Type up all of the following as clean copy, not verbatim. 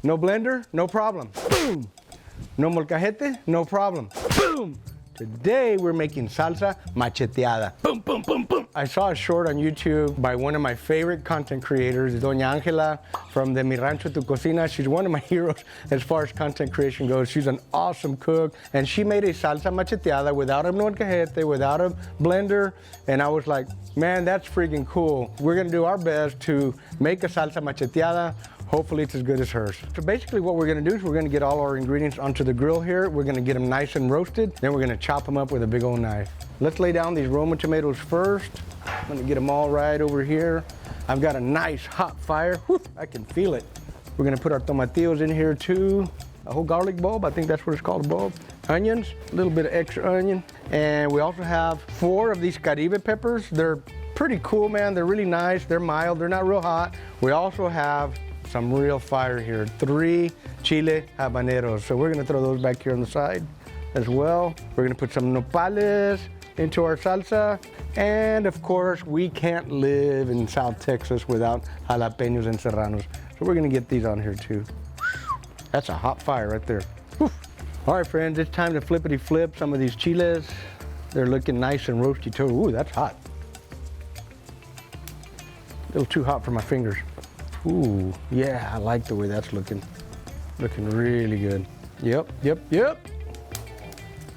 No blender, no problem. Boom. No molcajete, no problem. Boom. Today we're making salsa macheteada. Boom, boom, boom, boom. I saw a short on YouTube by one of my favorite content creators, Doña Angela from the Mi Rancho to Cocina. She's one of my heroes as far as content creation goes. She's an awesome cook, and she made a salsa macheteada without a molcajete, without a blender, and I was like, man, that's freaking cool. We're gonna do our best to make a salsa macheteada. Hopefully it's as good as hers. So basically what we're gonna do is we're gonna get all our ingredients onto the grill here. We're gonna get them nice and roasted. Then we're gonna chop them up with a big old knife. Let's lay down these Roma tomatoes first. I'm gonna get them all right over here. I've got a nice hot fire. Whew, I can feel it. We're gonna put our tomatillos in here too. A whole garlic bulb, I think that's what it's called, a bulb. Onions, a little bit of extra onion. And we also have 4 of these Caribe peppers. They're pretty cool, man. They're really nice. They're mild, they're not real hot. We also have some real fire here. 3 chile habaneros. So we're gonna throw those back here on the side as well. We're gonna put some nopales into our salsa. And of course, we can't live in South Texas without jalapenos and serranos. So we're gonna get these on here too. That's a hot fire right there. Whew. All right, friends, it's time to flippity flip some of these chiles. They're looking nice and roasty too. Ooh, that's hot. A little too hot for my fingers. Ooh, yeah, I like the way that's looking. Looking really good. Yep, yep, yep.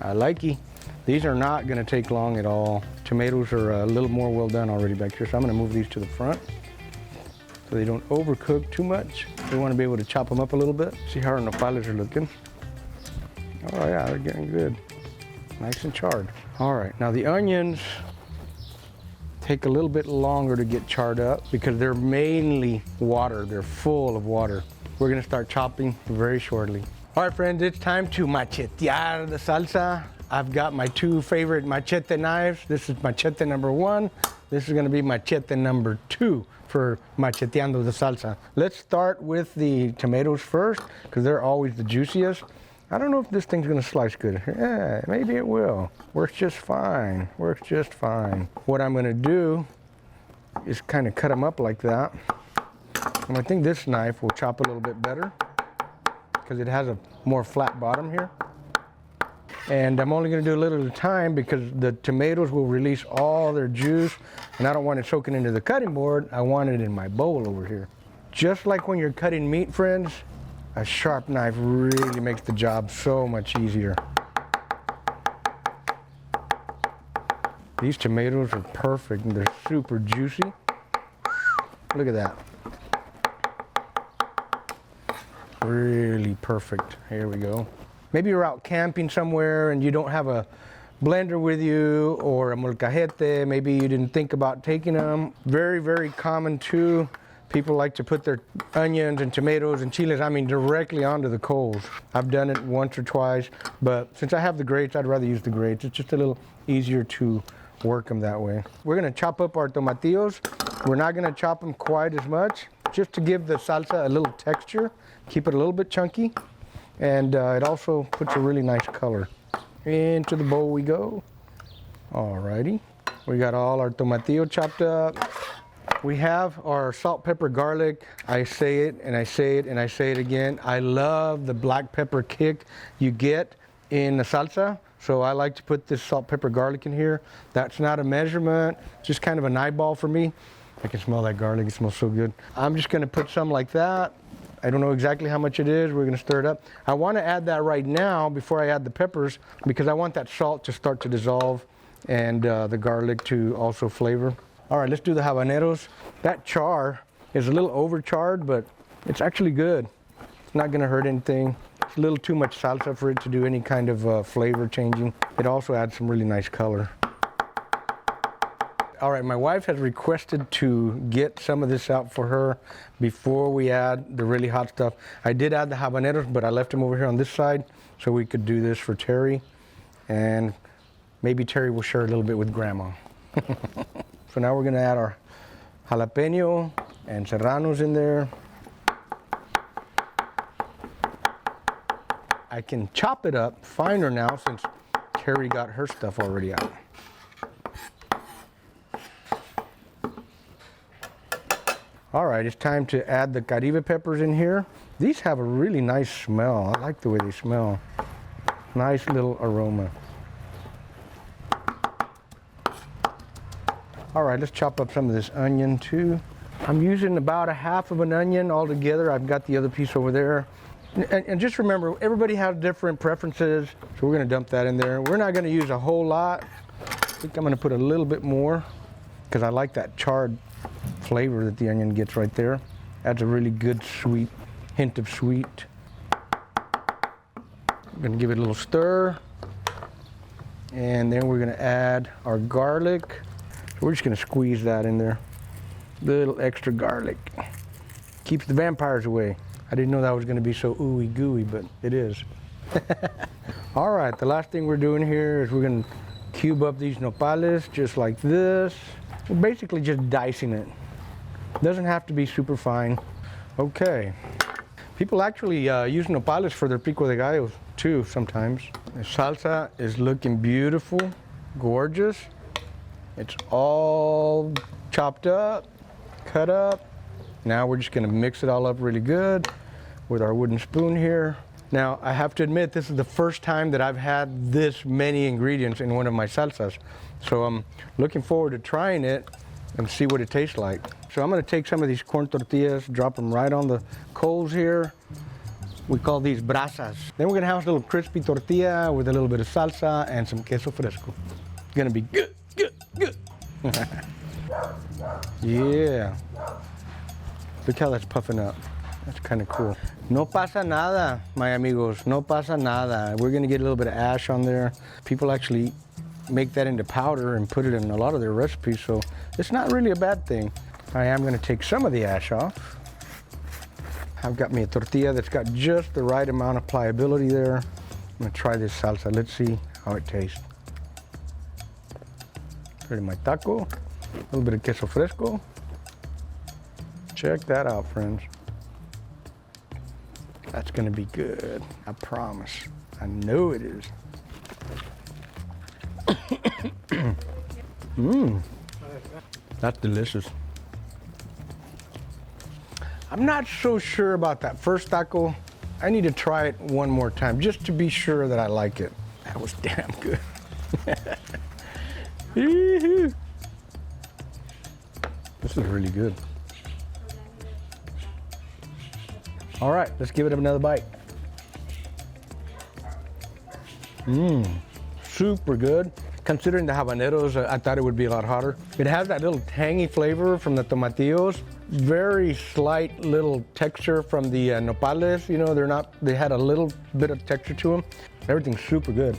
I like it. These are not gonna take long at all. Tomatoes are a little more well done already back here, so I'm gonna move these to the front so they don't overcook too much. We wanna be able to chop them up a little bit. See how our nopales are looking. Oh yeah, they're getting good. Nice and charred. All right, now the onions take a little bit longer to get charred up because they're mainly water. They're full of water. We're gonna start chopping very shortly. All right, friends, it's time to machetear the salsa. I've got my 2 favorite machete knives. This is machete number 1. This is gonna be machete number 2 for macheteando the salsa. Let's start with the tomatoes first because they're always the juiciest. I don't know if this thing's gonna slice good. Yeah, maybe it will. Works just fine, works just fine. What I'm gonna do is kind of cut them up like that. And I think this knife will chop a little bit better because it has a more flat bottom here. And I'm only gonna do a little at a time because the tomatoes will release all their juice and I don't want it soaking into the cutting board. I want it in my bowl over here. Just like when you're cutting meat, friends, a sharp knife really makes the job so much easier. These tomatoes are perfect and they're super juicy. Look at that. Really perfect. Here we go. Maybe you're out camping somewhere and you don't have a blender with you or a molcajete. Maybe you didn't think about taking them. Very, very common too. People like to put their onions and tomatoes and chiles, directly onto the coals. I've done it once or twice, but since I have the grates, I'd rather use the grates. It's just a little easier to work them that way. We're gonna chop up our tomatillos. We're not gonna chop them quite as much, just to give the salsa a little texture, keep it a little bit chunky, and it also puts a really nice color. Into the bowl we go. Alrighty, we got all our tomatillo chopped up. We have our salt, pepper, garlic. I say it and I say it and I say it again. I love the black pepper kick you get in the salsa. So I like to put this salt, pepper, garlic in here. That's not a measurement, just kind of an eyeball for me. I can smell that garlic, it smells so good. I'm just gonna put some like that. I don't know exactly how much it is. We're gonna stir it up. I wanna add that right now before I add the peppers because I want that salt to start to dissolve and the garlic to also flavor. All right, let's do the habaneros. That char is a little overcharred, but it's actually good. It's not gonna hurt anything. It's a little too much salsa for it to do any kind of flavor changing. It also adds some really nice color. All right, my wife has requested to get some of this out for her before we add the really hot stuff. I did add the habaneros, but I left them over here on this side so we could do this for Terry. And maybe Terry will share a little bit with Grandma. So now we're gonna add our jalapeno and serranos in there. I can chop it up finer now since Terry got her stuff already out. All right, it's time to add the Caribe peppers in here. These have a really nice smell. I like the way they smell. Nice little aroma. All right, let's chop up some of this onion too. I'm using about a half of an onion altogether. I've got the other piece over there. And just remember, everybody has different preferences, so we're gonna dump that in there. We're not gonna use a whole lot. I think I'm gonna put a little bit more because I like that charred flavor that the onion gets right there. Adds a really good sweet, hint of sweet. I'm gonna give it a little stir. And then we're gonna add our garlic. So we're just gonna squeeze that in there. Little extra garlic. Keeps the vampires away. I didn't know that was gonna be so ooey gooey, but it is. All right, the last thing we're doing here is we're gonna cube up these nopales just like this. We're basically just dicing it. Doesn't have to be super fine. Okay. People actually use nopales for their pico de gallos too sometimes. The salsa is looking beautiful, gorgeous. It's all chopped up, cut up. Now we're just gonna mix it all up really good with our wooden spoon here. Now, I have to admit, this is the first time that I've had this many ingredients in one of my salsas. So I'm looking forward to trying it and see what it tastes like. So I'm gonna take some of these corn tortillas, drop them right on the coals here. We call these brasas. Then we're gonna have a little crispy tortilla with a little bit of salsa and some queso fresco. It's gonna be good, good, good. Yeah. Look how that's puffing up. That's kind of cool. No pasa nada, my amigos. No pasa nada. We're gonna get a little bit of ash on there. People actually make that into powder and put it in a lot of their recipes, so it's not really a bad thing. I am gonna take some of the ash off. I've got me a tortilla that's got just the right amount of pliability there. I'm gonna try this salsa. Let's see how it tastes. Put it in my taco. A little bit of queso fresco. Check that out, friends. That's gonna be good, I promise. I know it is. Mmm, that's delicious. I'm not so sure about that first taco. I need to try it one more time just to be sure that I like it. That was damn good. This is really good. All right, let's give it another bite. Mmm, super good. Considering the habaneros, I thought it would be a lot hotter. It has that little tangy flavor from the tomatillos. Very slight little texture from the nopales. You know, they had a little bit of texture to them. Everything's super good.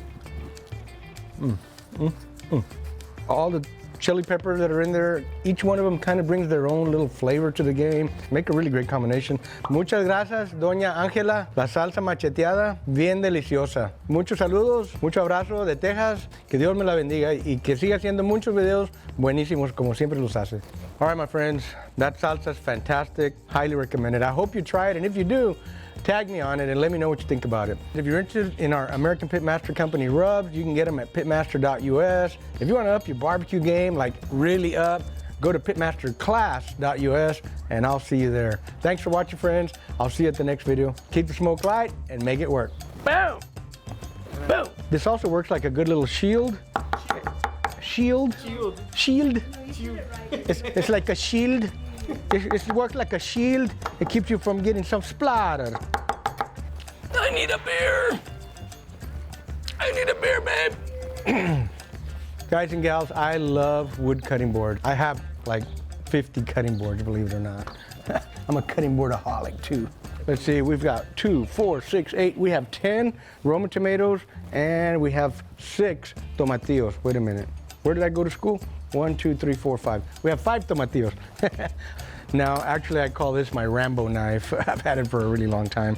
All the chili peppers that are in there, each one of them kind of brings their own little flavor to the game. Make a really great combination. Muchas gracias, Doña Ángela. La salsa macheteada, bien deliciosa. Muchos saludos, mucho abrazo de Texas. Que Dios me la bendiga y que siga haciendo muchos videos buenísimos como siempre los hace. All right, my friends, that salsa is fantastic. Highly recommend it. I hope you try it, and if you do, tag me on it and let me know what you think about it. If you're interested in our American Pitmaster Company rubs, you can get them at pitmaster.us. If you want to up your barbecue game, like really up, go to pitmasterclass.us and I'll see you there. Thanks for watching, friends. I'll see you at the next video. Keep the smoke light and make it work. Boom! Boom! This also works like a good little shield. Shield? Shield? It's like a shield. It works like a shield. It keeps you from getting some splatter. I need a beer. I need a beer, babe. Guys and gals, I love wood cutting boards. I have like 50 cutting boards, believe it or not. I'm a cutting boardaholic too. Let's see, we've got 2, 4, 6, 8. We have 10 Roma tomatoes and we have 6 tomatillos. Wait a minute. Where did I go to school? 1, 2, 3, 4, 5. We have 5 tomatillos. Now, actually, I call this my Rambo knife. I've had it for a really long time.